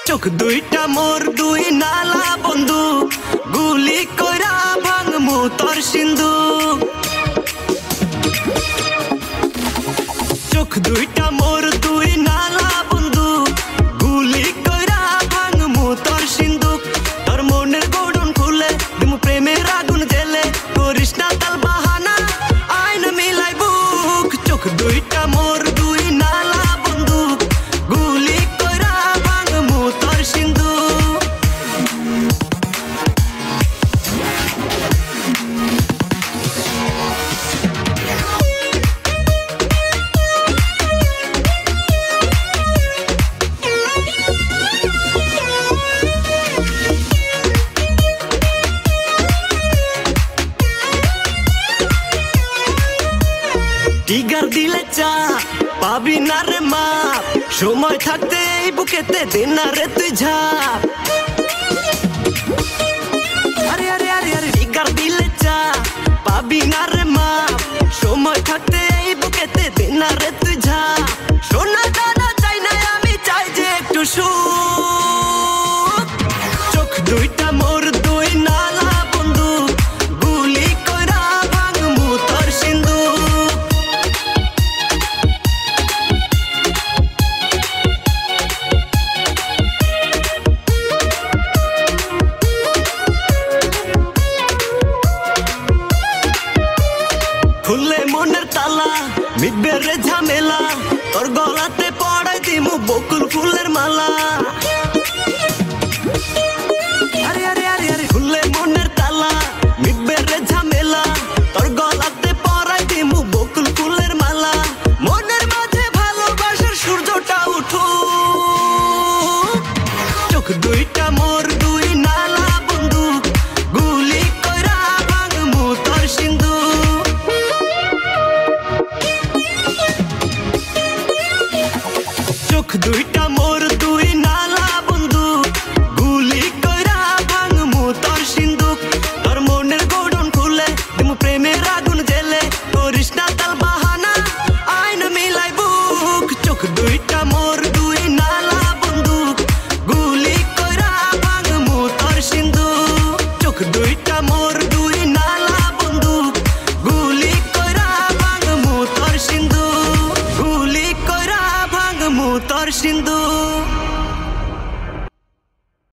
চোখ দুইটা মোর দুই নালা বন্ধু, গুলি কইরা ভাঙমু তোর সিন্ধুক। চোখ দুইটা মোর দুই নালা বন্ধু, গুলি কইরা ভাঙমু তোর সিন্ধুক। তোর মনের গোডন খুলে দিমু প্রেমের আগুন জেলে, করিস না তাল বাহানা আয়না মিলাই বুক। চোখ দুইটা মোর দুই নালা বন্ধু, গুলি কইরা ভাঙমু তোর সিন্ধুক। টিগার দিলে চাপ পাবি না রে মাপ, সময় থাকতে এই বুকেতে দে না রে তুই ঝাপ। আরে আরে আরে আরে টিগার দিলে চাপ পাবি না রে মাপ, সময় থাকতে এই বুকেতে দে না রে তুই ঝাপ। সোনা দানা চাই না আমি চাই যে একটু সুখ। চোখ দুইটা মোর দুই নালা বন্ধু, গুলি কইরা ভাঙমু তোর সিন্ধুক। খুললে মনের তালা মিটবে রে ঝামেলা, তোর গলাতে পড়াই দিমু বকুল ফুলের মালা। আরে আরে আরে আরে খুললে মনের তালা মিটবে রে ঝামেলা, তোর গলাতে পড়াই দিমু বকুল ফুলের মালা। মনের মাঝে ভালোবাসার সূর্যটা উঠুক। চোখ দুইটা মোর দুই নালা বন্ধু, গুলি কইরা ভাঙমু তোর সিন্ধুক। চোখ দুইটা মোর দুই নালা বন্ধু, গুলি কইরা ভাঙমু তোর সিন্ধুক। তোর মনের গোডন খুলে দিমু প্রেমের আগুন জেলে, করিস না তাল বাহানা আয়না মিলাই বুক। চোখ দুইটা মোর দুই নালা বন্ধু, গুলি কইরা ভাঙমু তোর সিন্ধুক। চোখ দুইটা মোর দুই নালা বন্ধু, গুলি কইরা ভাঙমু তোর সিন্ধুক। গুলি কইরা ভাঙমু তোর সিন্ধুক।